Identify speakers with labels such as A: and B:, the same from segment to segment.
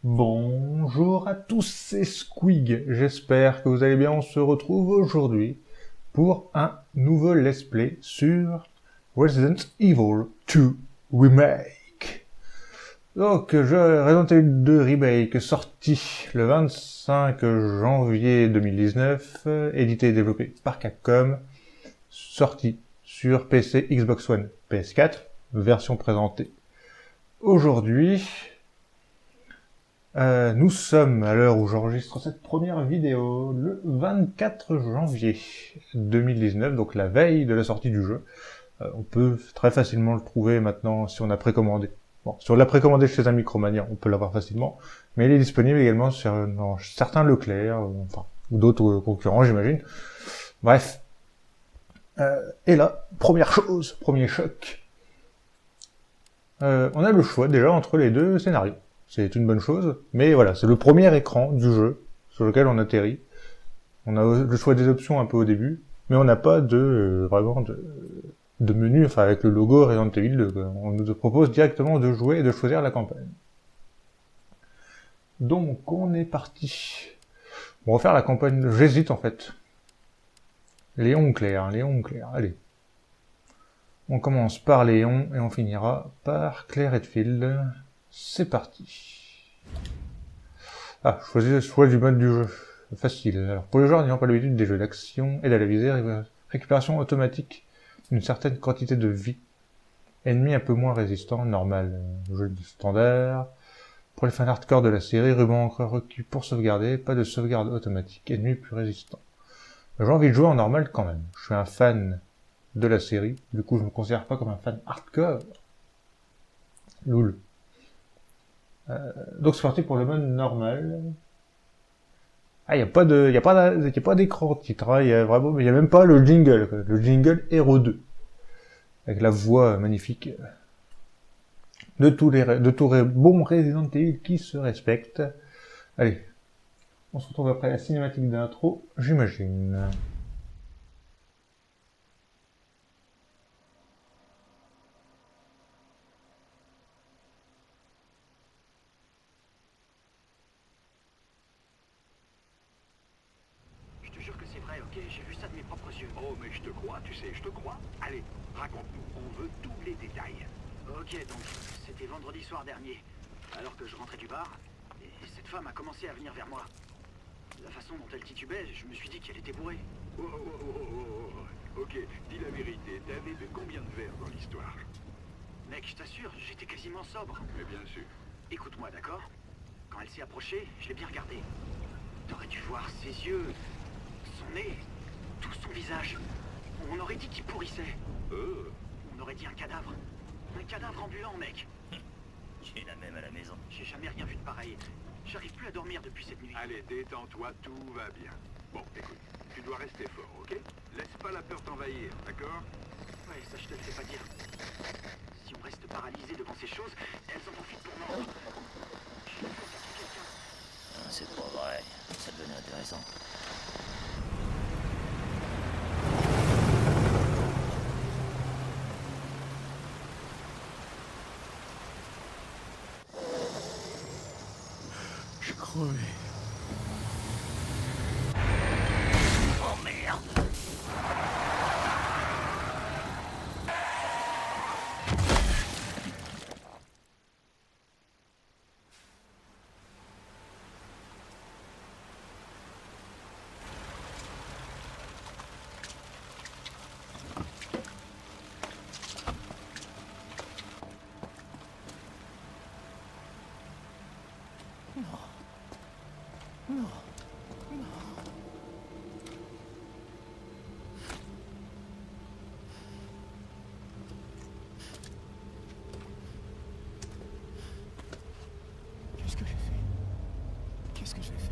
A: Bonjour à tous, c'est Squig, j'espère que vous allez bien. On se retrouve aujourd'hui pour un nouveau let's play sur Resident Evil 2 Remake. Donc, Resident Evil 2 Remake sorti le 25 janvier 2019, édité et développé par Capcom, sorti sur PC, Xbox One, PS4, version présentée aujourd'hui. Nous sommes, à l'heure où j'enregistre cette première vidéo, le 24 janvier 2019, donc la veille de la sortie du jeu. On peut très facilement le trouver maintenant si on a précommandé. Bon, si on l'a précommandé chez un Micromania, on peut l'avoir facilement, mais il est disponible également dans certains Leclerc, ou d'autres concurrents, j'imagine. Bref. Et là, première chose, premier choc. On a le choix déjà entre les deux scénarios. C'est une bonne chose, mais voilà, c'est le premier écran du jeu sur lequel on atterrit. On a le choix des options un peu au début, mais on n'a pas vraiment de menu, enfin avec le logo Resident Evil, on nous propose directement de jouer et de choisir la campagne. Donc on est parti. On va faire la campagne, j'hésite en fait. Léon ou Claire, allez. On commence par Léon et on finira par Claire Redfield. C'est parti. Ah, choisir le choix du mode du jeu. Facile. Alors, pour les joueurs n'ayant pas l'habitude des jeux d'action, aide à la visée, récupération automatique d'une certaine quantité de vie. Ennemi un peu moins résistant, normal. Jeu de standard. Pour les fans hardcore de la série, ruban encre requis pour sauvegarder, pas de sauvegarde automatique. Ennemi plus résistant. J'ai envie de jouer en normal quand même. Je suis un fan de la série, du coup je me considère pas comme un fan hardcore. Loul. Donc c'est parti pour le mode normal. Ah, y a pas d'écran titre, hein. Il y a même pas le jingle, quoi. Le jingle Hero 2. Avec la voix magnifique de tous les bons Resident Evil qui se respectent. Allez. On se retrouve après la cinématique d'intro, j'imagine.
B: J'ai vu ça de mes propres yeux. Oh, mais je te crois, tu sais, je te crois. Allez, raconte-nous, on veut tous les détails. Ok, donc, c'était vendredi soir dernier. Alors que je rentrais du bar, et cette femme a commencé à venir vers moi. La façon dont elle titubait, je me suis dit qu'elle était bourrée.
C: Ok, dis la vérité, t'avais bu combien de verres dans l'histoire?
B: Mec, je t'assure, j'étais quasiment sobre.
C: Mais bien sûr.
B: Écoute-moi, d'accord? Quand elle s'est approchée, je l'ai bien regardée. T'aurais dû voir ses yeux, son nez, tout son visage. On aurait dit qu'il pourrissait. On aurait dit un cadavre. Un cadavre ambulant, mec.
D: J'ai la même à la maison.
B: J'ai jamais rien vu de pareil. J'arrive plus à dormir depuis cette nuit.
C: Allez, détends-toi, tout va bien. Bon, écoute, tu dois rester fort, ok? Laisse pas la peur t'envahir, d'accord?
B: Ouais, ça je te le fais pas dire. Si on reste paralysé devant ces choses, elles en profitent pour mordre. Je vais attaquer quelqu'un.
D: C'est pas vrai, ça devenait intéressant.
C: Je crevais.
D: Oh merde!
E: ce que je vais faire.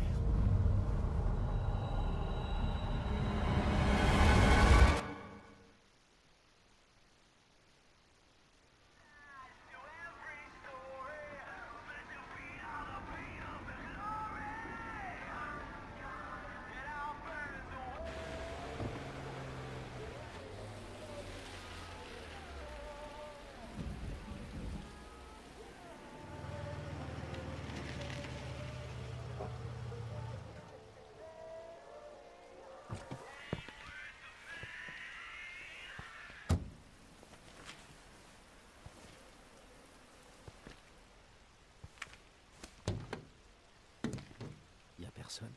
E: Y a personne.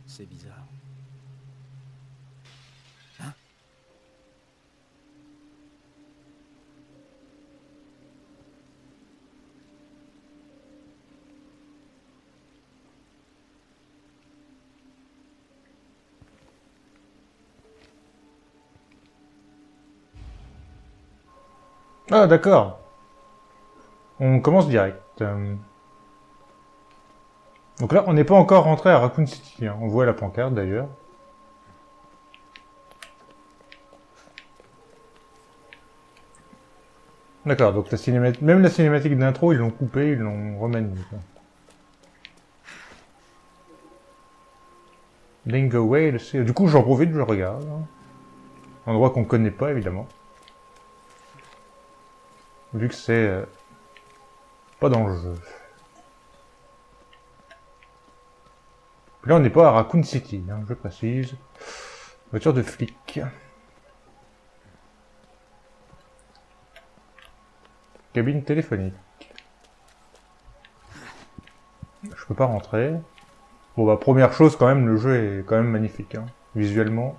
E: C'est bizarre. Hein?
A: Ah, d'accord. On commence direct. Donc là, on n'est pas encore rentré à Raccoon City. Hein. On voit la pancarte d'ailleurs. D'accord, donc même la cinématique d'intro, ils l'ont coupée, ils l'ont remaniée. Link Away, du coup j'en profite, je le regarde. Hein. Endroit qu'on connaît pas évidemment. Vu que c'est pas dans le jeu. Là on n'est pas à Raccoon City, hein, je précise. Voiture de flic. Cabine téléphonique. Je peux pas rentrer. Bon bah première chose quand même, le jeu est quand même magnifique, hein, visuellement.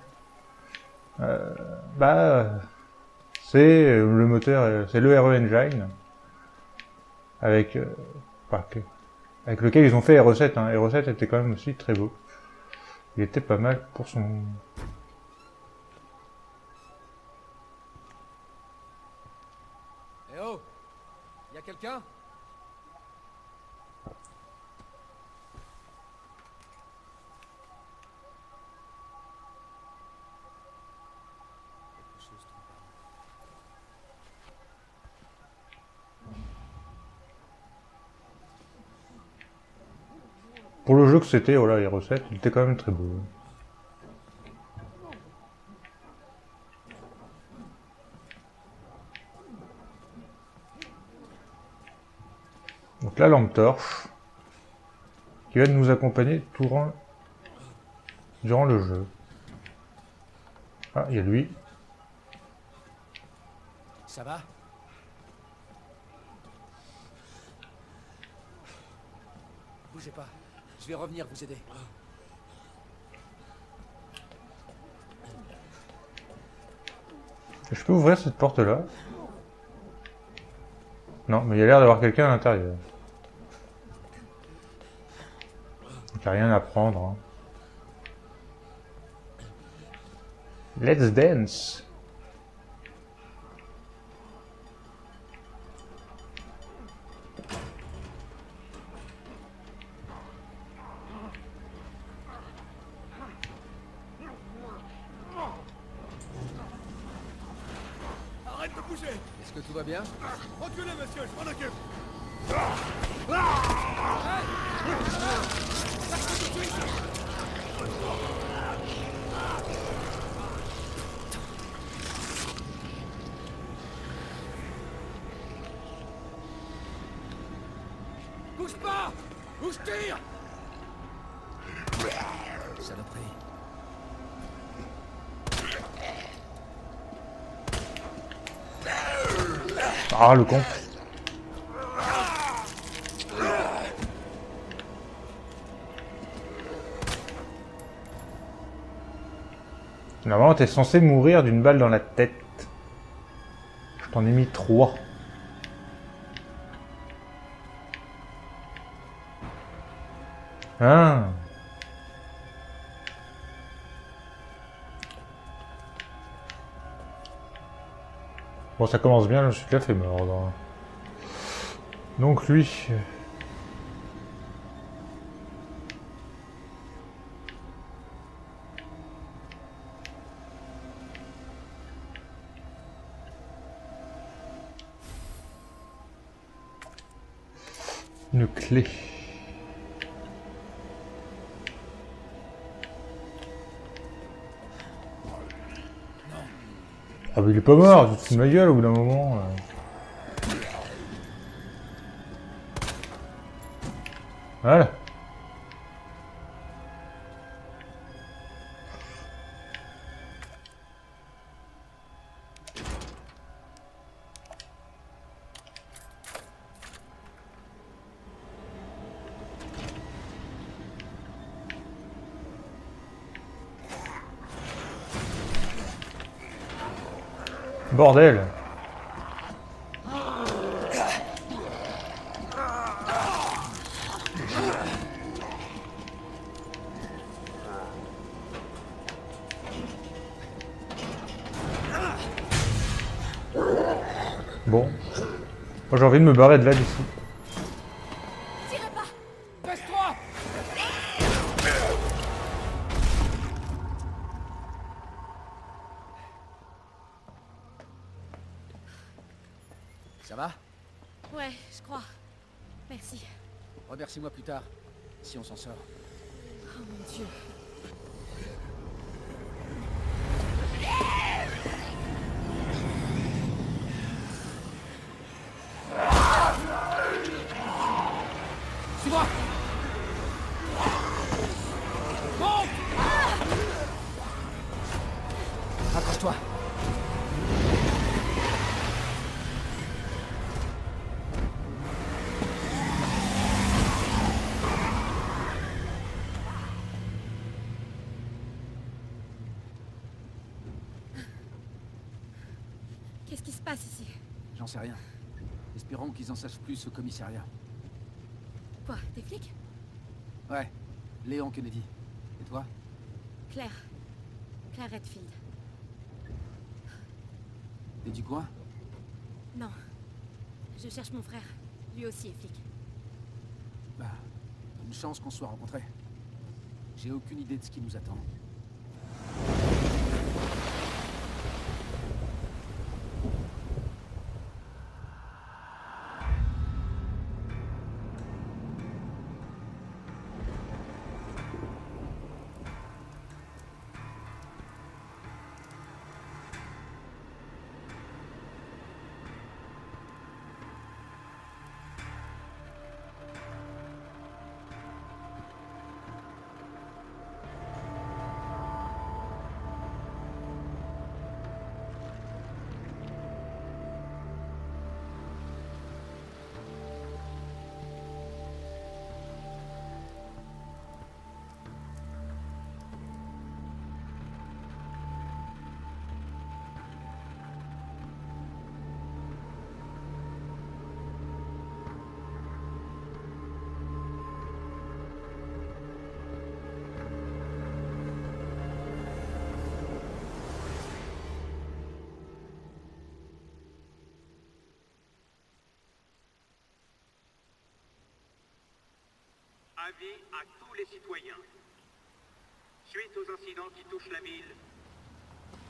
A: C'est le moteur, c'est le RE Engine avec avec lequel ils ont fait RE7. Hein. RE7 était quand même aussi très beau. Il était pas mal pour son...
E: Eh oh! Y a quelqu'un? Quelque chose tombe par là.
A: Pour le jeu que c'était, voilà, RE7, il était quand même très beau. Donc la lampe torche, qui va nous accompagner durant le jeu. Ah, il y a lui.
E: Ça va? Bougez pas. Je vais revenir vous aider.
A: Je peux ouvrir cette porte-là? Non, mais il y a l'air d'avoir quelqu'un à l'intérieur. Il n'y a rien à prendre. Hein. Let's dance!
E: Arrête de bouger! Est-ce que tout va bien?
C: Reculez, monsieur, je m'en occupe.
E: Bouge pas! Ou je tire! Saloperie.
A: Ah, le con! Normalement, t'es censé mourir d'une balle dans la tête. Je t'en ai mis 3. Ah. Bon, ça commence bien, je me suis déjà fait mordre. Donc lui... Une clé. Ah bah il est pas mort, tu te fous de ma gueule au bout d'un moment. Voilà. Bordel. Bon. Moi j'ai envie de me barrer de là d'ici.
E: Tirez pas. Baisse-toi. Ça va?
F: Ouais, je crois. Merci.
E: Remercie-moi plus tard, si on s'en sort.
F: Oh mon Dieu.
E: Suis-moi. Monte. Accroche-toi.
F: Qu'est-ce qui se passe ici?
E: J'en sais rien. Espérons qu'ils en sachent plus au commissariat.
F: Quoi, des flics?
E: Ouais, Léon Kennedy. Et toi?
F: Claire. Claire Redfield.
E: T'es du coin?
F: Non. Je cherche mon frère. Lui aussi est flic.
E: Bah, une chance qu'on soit rencontrés. J'ai aucune idée de ce qui nous attend.
B: Avis à tous les citoyens. Suite aux incidents qui touchent la ville,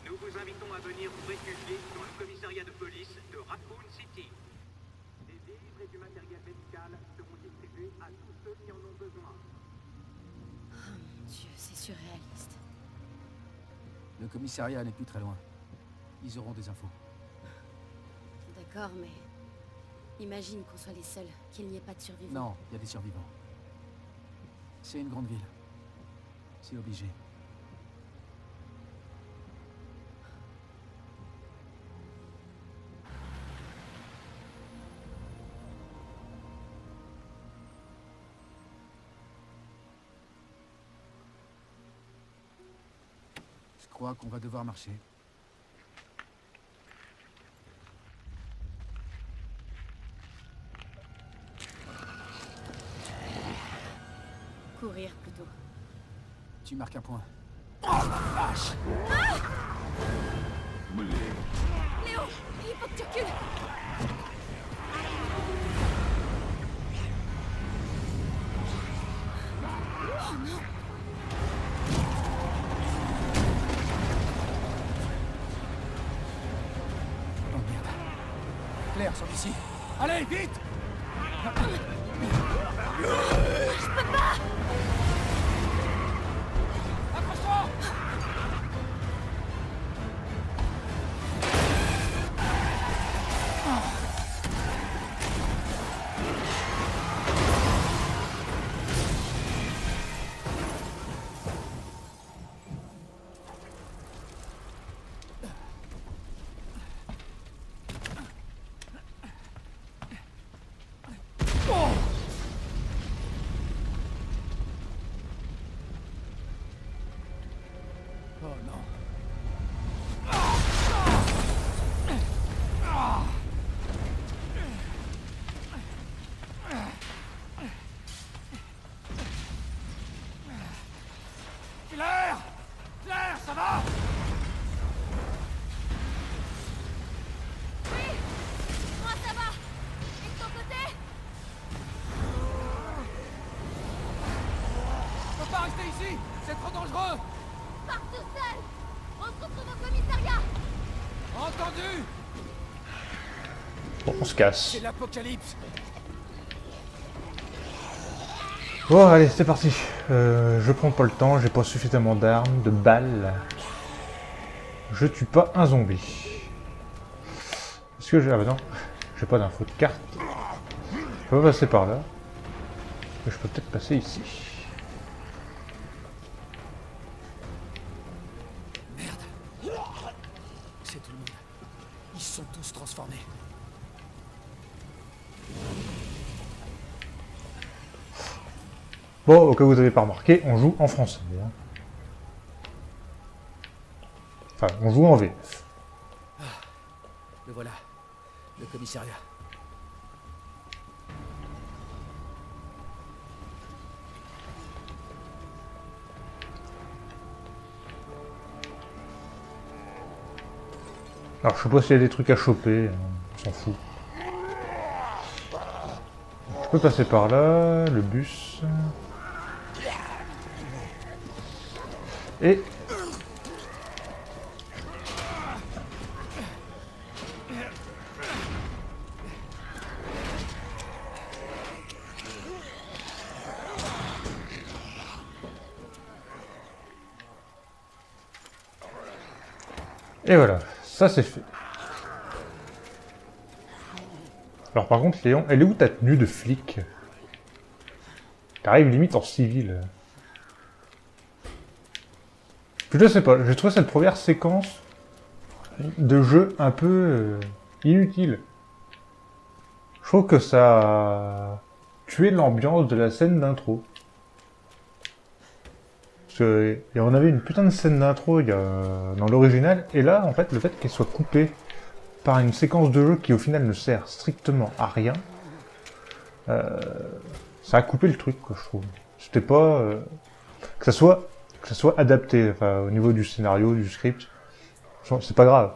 B: nous vous invitons à venir vous réfugier dans le commissariat de police de Raccoon City. Des vivres et du matériel médical seront distribués à tous ceux qui en ont besoin.
F: Oh mon Dieu, c'est surréaliste.
E: Le commissariat n'est plus très loin. Ils auront des infos.
F: D'accord, mais... Imagine qu'on soit les seuls, qu'il n'y ait pas de survivants.
E: Non, il y a des survivants. C'est une grande ville. C'est obligé. Je crois qu'on va devoir marcher.
F: Courir plutôt.
E: Tu marques un point.
F: Léo! Il faut que tu recules. Oh non.
E: Oh merde. Claire, sort d'ici. Allez, vite!
F: Je peux pas.
E: Accroche-toi! Oh non. Claire! Claire, ça va?
F: Oui. Moi ça va. Et de ton côté?
E: On peut pas rester ici! C'est trop dangereux!
F: Pars tout seul. On se retrouve au commissariat.
E: Entendu!
A: Bon, on se casse.
E: C'est l'apocalypse!
A: Bon, allez, c'est parti. Je prends pas le temps, j'ai pas suffisamment d'armes, de balles. Je tue pas un zombie. Est-ce que j'ai... Ah bah non, j'ai pas d'info de carte. Je peux pas passer par là. Mais je peux peut-être passer ici.
E: Merde! C'est tout le monde. Ils se sont tous transformés.
A: Bon, au cas où vous avez pas remarqué, on joue en français. Hein. Enfin, on joue en VF.
E: Le voilà. Le commissariat.
A: Alors, je sais pas s'il y a des trucs à choper, on s'en fout. Je peux passer par là, le bus. Et... Et voilà, ça c'est fait. Alors par contre, Léon, elle est où ta tenue de flic? T'arrives limite en civil. Je sais pas, j'ai trouvé cette première séquence de jeu un peu inutile. Je trouve que ça a tué l'ambiance de la scène d'intro. Parce que, et on avait une putain de scène d'intro dans l'original, et là, en fait, le fait qu'elle soit coupée par une séquence de jeu qui au final ne sert strictement à rien, ça a coupé le truc, quoi, je trouve. C'était pas... que ça soit adapté, enfin, au niveau du scénario, du script, c'est pas grave.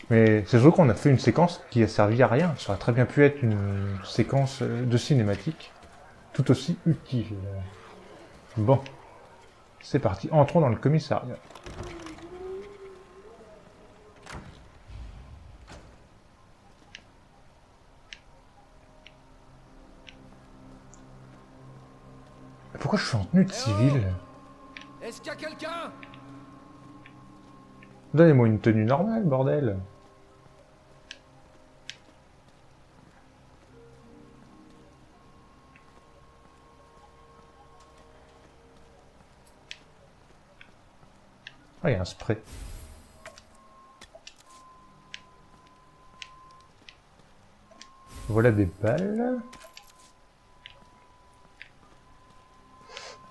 A: Mais c'est sûr qu'on a fait une séquence qui a servi à rien. Ça aurait très bien pu être une séquence de cinématique, tout aussi utile. Bon, c'est parti, entrons dans le commissariat. Pourquoi je suis en tenue de civil?
E: Est-ce qu'il y a quelqu'un?
A: Donnez-moi une tenue normale, bordel. Ah, il y a un spray. Voilà des balles.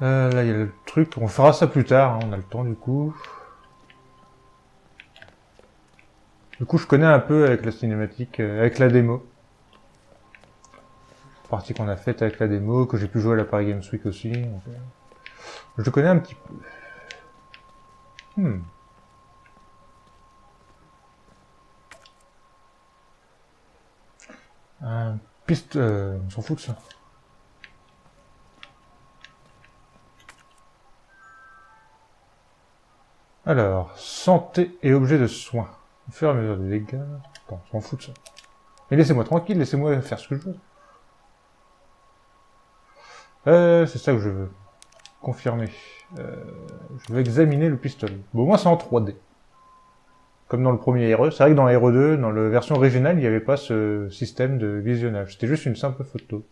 A: Là, il y a le truc. On fera ça plus tard, hein, on a le temps du coup. Du coup, je connais un peu avec la cinématique, avec la démo. Partie qu'on a faite avec la démo, que j'ai pu jouer à la Paris Games Week aussi. Donc, je connais un petit peu. Piste... on s'en fout de ça. Alors, santé et objet de soin. Au fur et à mesure des dégâts... Attends, on s'en fout de ça. Mais laissez-moi tranquille, laissez-moi faire ce que je veux. C'est ça que je veux. Confirmer. Je veux examiner le pistolet. Bon, moi c'est en 3D. Comme dans le premier RE. C'est vrai que dans RE2, dans la version originale, il n'y avait pas ce système de visionnage. C'était juste une simple photo.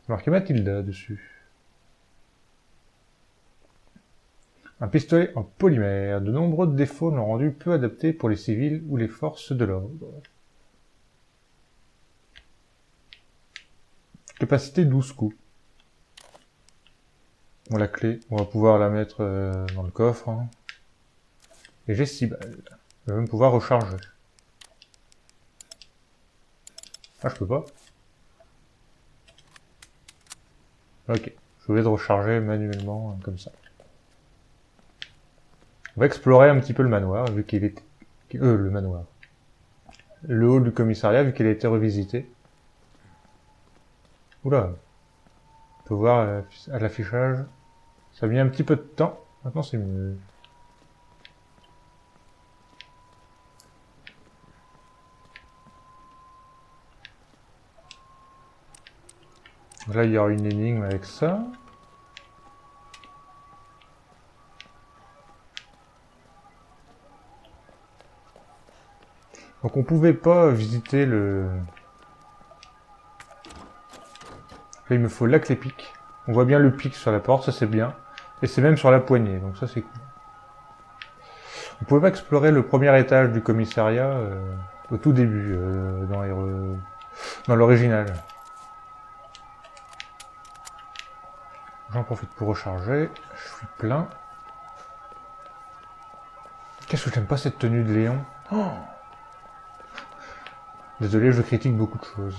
A: C'est marqué Mathilda dessus. Un pistolet en polymère. De nombreux défauts l'ont rendu peu adapté pour les civils ou les forces de l'ordre. Capacité 12 coups. Bon, la clé, on va pouvoir la mettre dans le coffre. Hein. Et j'ai 6 balles. Je vais même pouvoir recharger. Ah, je peux pas. Ok. Je vais recharger manuellement, hein, comme ça. On va explorer un petit peu le manoir, vu qu'il est... le manoir. Le hall du commissariat, vu qu'il a été revisité. Oula. On peut voir à l'affichage. Ça a mis un petit peu de temps. Maintenant, c'est mieux. Là, il y aura une énigme avec ça. Donc on pouvait pas visiter le... Là, il me faut la clé pic. On voit bien le pic sur la porte, ça c'est bien. Et c'est même sur la poignée, donc ça c'est cool. On pouvait pas explorer le premier étage du commissariat au tout début, dans l'original. J'en profite pour recharger. Je suis plein. Qu'est-ce que j'aime pas cette tenue de Léon. Oh, désolé, je critique beaucoup de choses.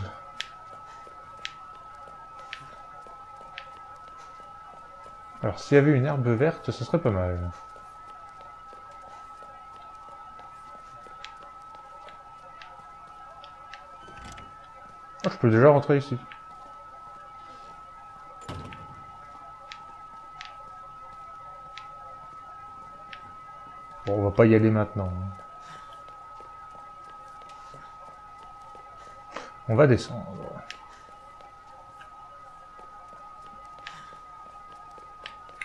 A: Alors, s'il y avait une herbe verte, ce serait pas mal. Oh, je peux déjà rentrer ici. Bon, on va pas y aller maintenant. On va descendre.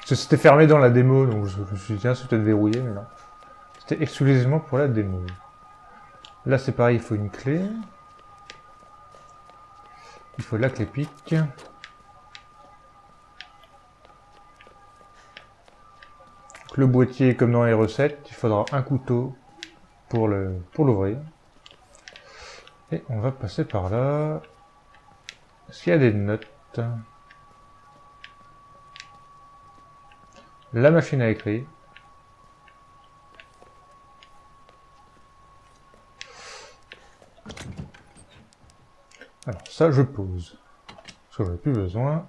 A: C'était fermé dans la démo, donc je me suis dit, tiens, c'est peut-être verrouillé, mais non. C'était exclusivement pour la démo. Là, c'est pareil, il faut une clé. Il faut la clé pic. Donc, le boîtier, comme dans les recettes, il faudra un couteau pour l'ouvrir. Et on va passer par là. Est-ce qu'il y a des notes? La machine à écrire. Alors ça je pose. Parce que j'en ai plus besoin.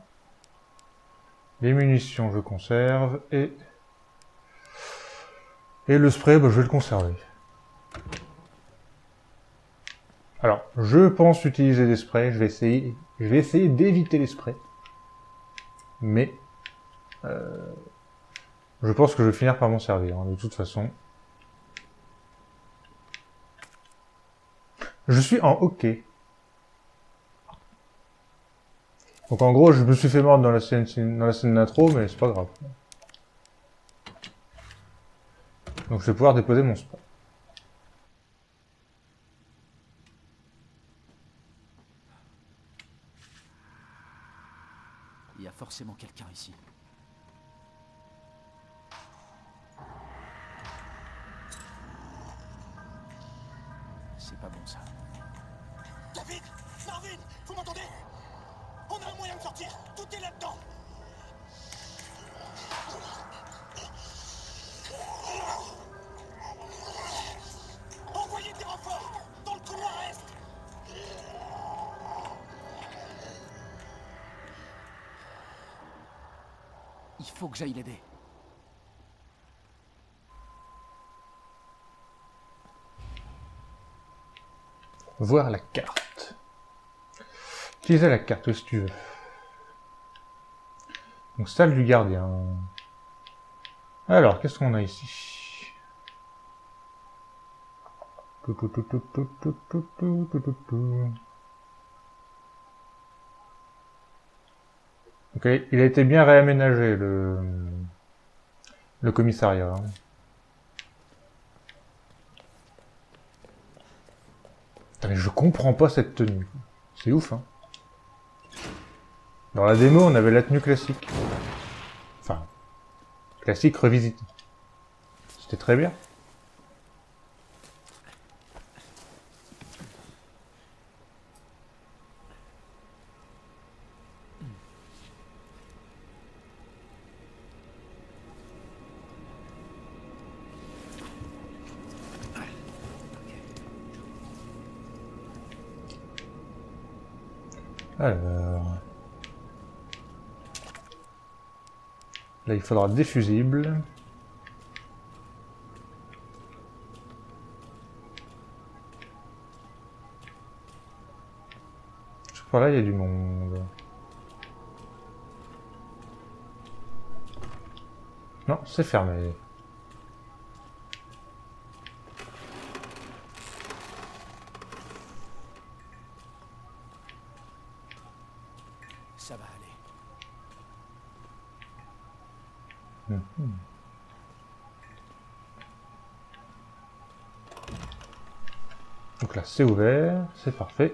A: Les munitions je conserve. Et le spray, bah, je vais le conserver. Alors, je pense utiliser des sprays. Je vais essayer d'éviter les sprays. Mais je pense que je vais finir par m'en servir, hein, de toute façon. Je suis en hockey. Donc en gros, je me suis fait mordre dans la scène d'intro, mais c'est pas grave. Donc je vais pouvoir déposer mon spray.
E: Il y a forcément quelqu'un ici. C'est pas bon ça.
G: David! Marvin! Vous m'entendez? On a un moyen de sortir! Tout est là-dedans! Envoyez des renforts! Dans le couloir est!
E: Il faut que j'aille l'aider.
A: Voir la carte. Utiliser la carte si tu veux. Donc salle du gardien. Alors, qu'est-ce qu'on a ici? Ok, il a été bien réaménagé le commissariat. Putain, mais je comprends pas cette tenue. C'est ouf, hein. Dans la démo, on avait la tenue classique. Enfin, classique revisité. C'était très bien. Alors... Là, il faudra des fusibles. Je crois là, il y a du monde. Non, c'est fermé.
E: Ça va aller.
A: Donc là, c'est ouvert, c'est parfait.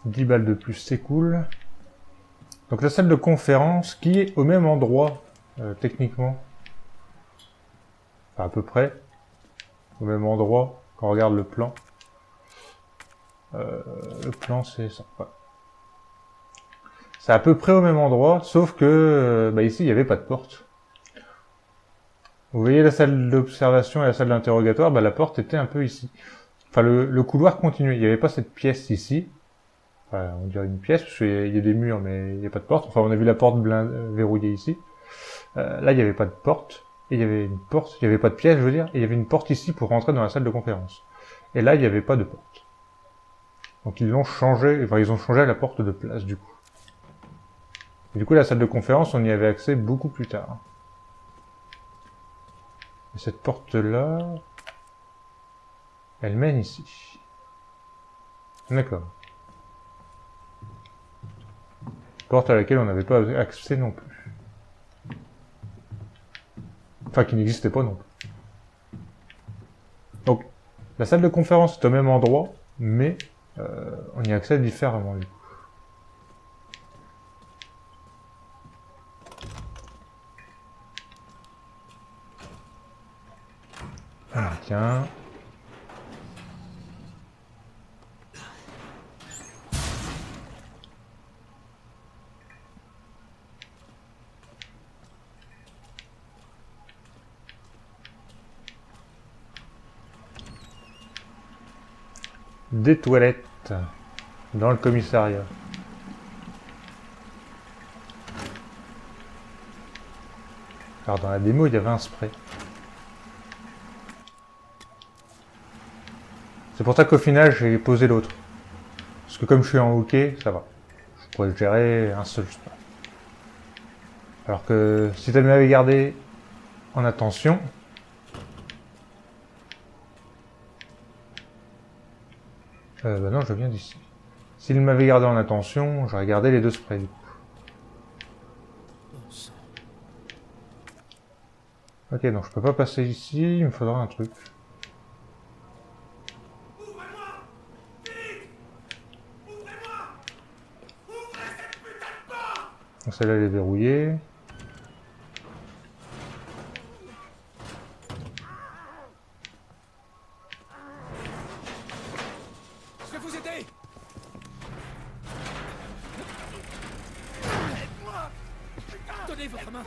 A: « 10 balles de plus, c'est cool. » Donc la salle de conférence qui est au même endroit, techniquement. Enfin, à peu près. Au même endroit, quand on regarde le plan. Le plan, c'est ça. Ouais. C'est à peu près au même endroit, sauf que ici, il n'y avait pas de porte. Vous voyez la salle d'observation et la salle d'interrogatoire, la porte était un peu ici. Enfin, le couloir continuait. Il n'y avait pas cette pièce ici. Enfin, on dirait une pièce, parce qu'il y a des murs, mais il n'y a pas de porte. Enfin, on a vu la porte verrouillée ici. Là, il n'y avait pas de porte. Et il y avait une porte, il n'y avait pas de pièce, je veux dire. Et il y avait une porte ici pour rentrer dans la salle de conférence. Et là, il n'y avait pas de porte. Donc ils l'ont changé, enfin ils ont changé la porte de place du coup. Et du coup la salle de conférence, on y avait accès beaucoup plus tard. Et cette porte-là, elle mène ici. D'accord. Porte à laquelle on n'avait pas accès non plus. Enfin, qui n'existait pas non plus. Donc, la salle de conférence est au même endroit, mais on y accède différemment du coup. Ah, tiens. Des toilettes dans le commissariat. Alors dans la démo, il y avait un spray. C'est pour ça qu'au final, j'ai posé l'autre. Parce que comme je suis en hockey, ça va. Je pourrais gérer un seul spray. Alors que si tu m'avais gardé en attention... non, je viens d'ici. S'il m'avait gardé en attention, j'aurais gardé les deux sprays du coup. Ok, donc je peux pas passer ici, il me faudra un truc.
G: Ouvrez-moi! Vite! Ouvrez-moi! Ouvrez cette putain de porte!
A: Donc celle-là elle est verrouillée.
E: Je vais vous aider.
G: Aide-moi! Putain!
E: Donnez votre main.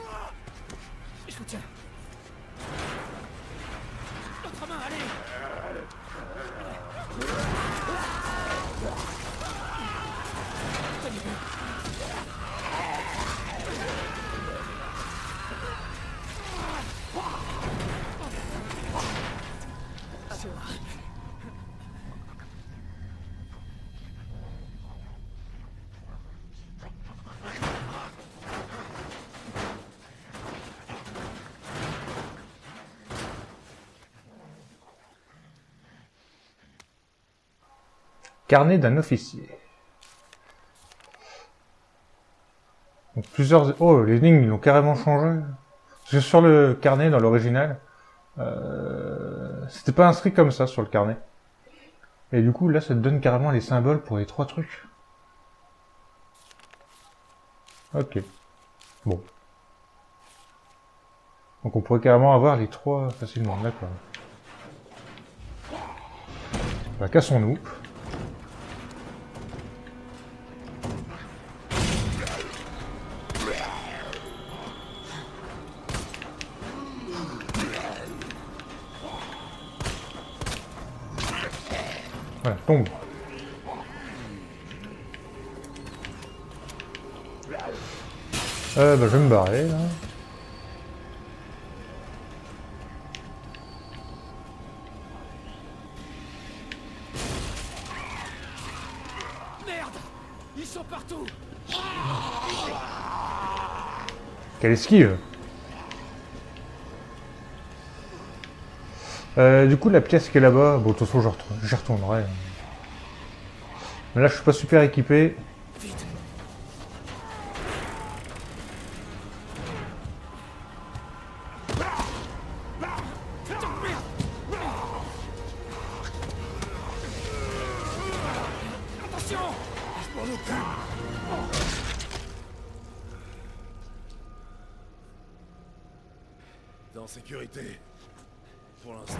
E: Je vous tiens. L'autre main, allez. Tenez-vous.
A: Carnet d'un officier. Donc plusieurs... Oh, les lignes, ils l'ont carrément changé. Parce que sur le carnet, dans l'original, c'était pas inscrit comme ça sur le carnet. Et du coup, là, ça te donne carrément les symboles pour les 3 trucs. Ok. Bon. Donc on pourrait carrément avoir les 3 facilement, d'accord. Bah, cassons-nous. Voilà, tombe. Bah, je vais me barrer, là.
E: Merde! Ils sont partout!
A: Quelle esquive! Du coup, la pièce qui est là-bas, bon, de toute façon, j'y retournerai. Mais là, je suis pas super équipé.
E: Attention! Je m'en occupe!
C: T'es en sécurité. Pour l'instant.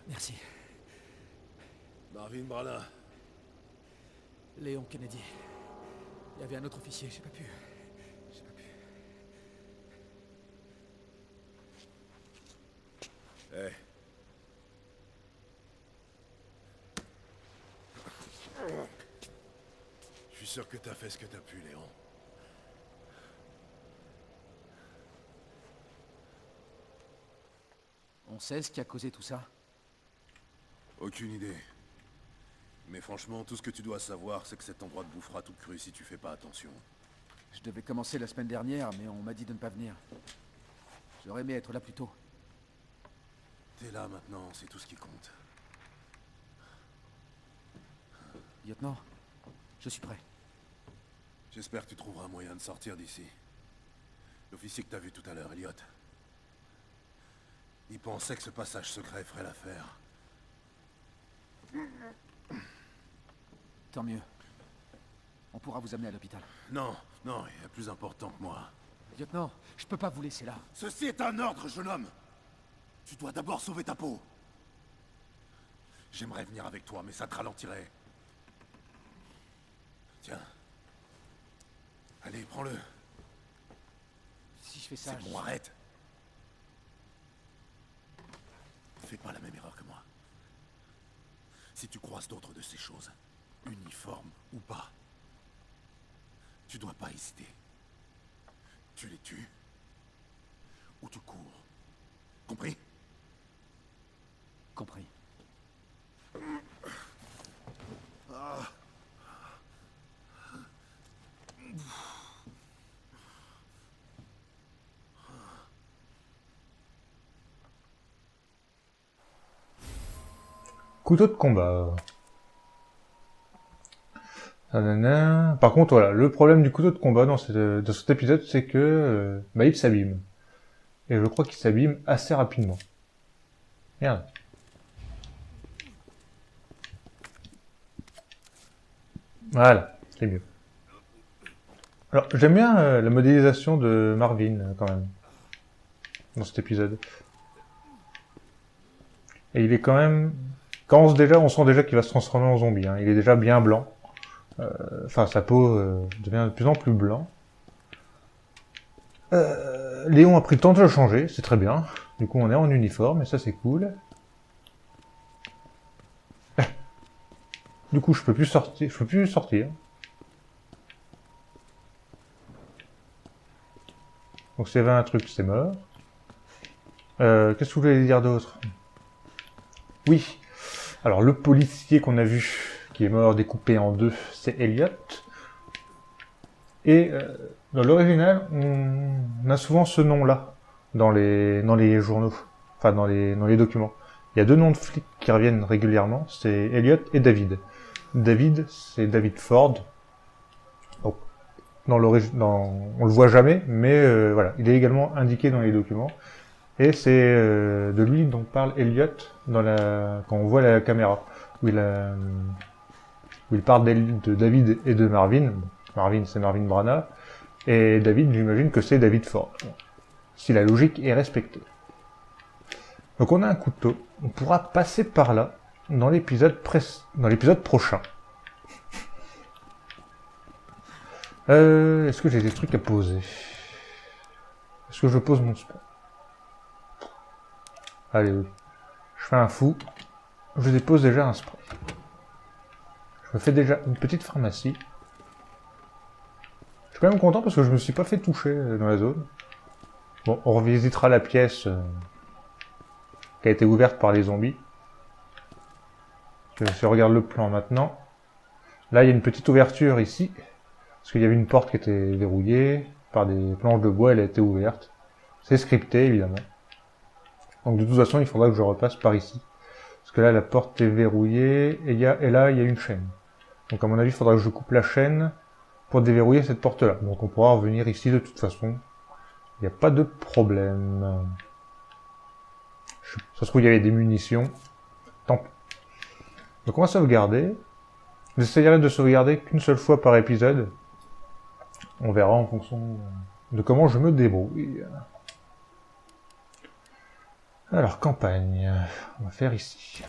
E: Merci.
C: Marvin Branagh.
E: Léon Kennedy. Il y avait un autre officier, j'ai pas pu.
C: Hé. Je suis sûr que t'as fait ce que t'as pu, Léon.
E: On sait ce qui a causé tout ça?
C: Aucune idée. Mais franchement, tout ce que tu dois savoir, c'est que cet endroit te bouffera tout cru si tu fais pas attention.
E: Je devais commencer la semaine dernière, mais on m'a dit de ne pas venir. J'aurais aimé être là plus tôt.
C: T'es là maintenant, c'est tout ce qui compte.
E: Lieutenant, je suis prêt.
C: J'espère que tu trouveras un moyen de sortir d'ici. L'officier que t'as vu tout à l'heure, Elliot. Il pensait que ce passage secret ferait l'affaire.
E: Tant mieux. On pourra vous amener à l'hôpital.
C: Non, non, il y a plus important que moi.
E: Lieutenant, je peux pas vous laisser là.
C: Ceci est un ordre, jeune homme. Tu dois d'abord sauver ta peau. J'aimerais venir avec toi, mais ça te ralentirait. Tiens. Allez, prends-le.
E: Si je fais ça,
C: C'est bon, arrête. Fais pas la même erreur que moi. Si tu croises d'autres de ces choses, uniformes ou pas, tu dois pas hésiter. Tu les tues, ou tu cours. Compris?
E: Compris.
A: Couteau de combat. Nanana. Par contre, voilà, le problème du couteau de combat dans cet épisode, c'est que bah, il s'abîme. Et je crois qu'il s'abîme assez rapidement. Merde. Voilà, c'est mieux. Alors, j'aime bien la modélisation de Marvin, quand même, dans cet épisode. Et il est quand même... Quand on sent déjà qu'il va se transformer en zombie, hein. Il est déjà bien blanc. Enfin, sa peau devient de plus en plus blanc. Léon a pris le temps de le changer, c'est très bien. Du coup, on est en uniforme, et ça, c'est cool. Du coup, je peux plus sortir. Donc, s'il y avait un truc, c'est mort. Qu'est-ce que vous voulez dire d'autre? Oui. Alors, le policier qu'on a vu, qui est mort découpé en deux, c'est Elliot. Et dans l'original, on a souvent ce nom-là dans les journaux, enfin dans les documents. Il y a deux noms de flics qui reviennent régulièrement, c'est Elliot et David. David, c'est David Ford. Donc, on le voit jamais, mais voilà, il est également indiqué dans les documents. Et c'est de lui dont parle Elliot quand on voit la caméra, où il parle de David et de Marvin. Marvin, c'est Marvin Branagh. Et David, j'imagine que c'est David Ford. Si la logique est respectée. Donc on a un couteau. On pourra passer par là dans l'épisode prochain. Est-ce que j'ai des trucs à poser? Est-ce que je pose mon sport? Allez, oui. Je fais un fou. Je dépose déjà un spray. Je me fais déjà une petite pharmacie. Je suis quand même content parce que je me suis pas fait toucher dans la zone. Bon, on revisitera la pièce qui a été ouverte par les zombies. Si on regarde le plan maintenant, là il y a une petite ouverture ici, parce qu'il y avait une porte qui était verrouillée, par des planches de bois, elle a été ouverte. C'est scripté évidemment. Donc de toute façon il faudra que je repasse par ici. Parce que là la porte est verrouillée, et là il y a une chaîne. Donc à mon avis il faudra que je coupe la chaîne pour déverrouiller cette porte là. Donc on pourra revenir ici de toute façon. Il n'y a pas de problème. Ça se trouve il y avait des munitions. Tant pis. Donc on va sauvegarder. J'essayerai de sauvegarder qu'une seule fois par épisode. On verra en fonction de comment je me débrouille. Alors, campagne. On va faire ici.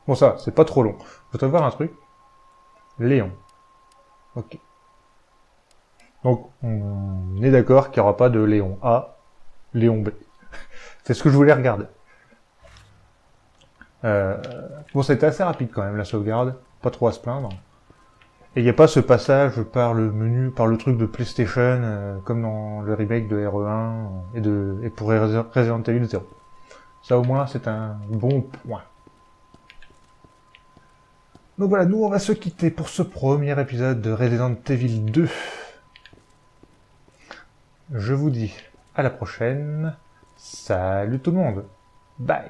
A: Bon ça, c'est pas trop long. Faut te voir un truc. Léon. Ok. Donc, on est d'accord qu'il n'y aura pas de Léon A, Léon B. C'est ce que je voulais regarder. Bon, c'était assez rapide quand même, la sauvegarde. Pas trop à se plaindre. Et il n'y a pas ce passage par le menu, par le truc de PlayStation, comme dans le remake de RE1 et pour Resident Evil 0. Ça, au moins, c'est un bon point. Donc voilà, nous, on va se quitter pour ce premier épisode de Resident Evil 2. Je vous dis à la prochaine. Salut tout le monde. Bye.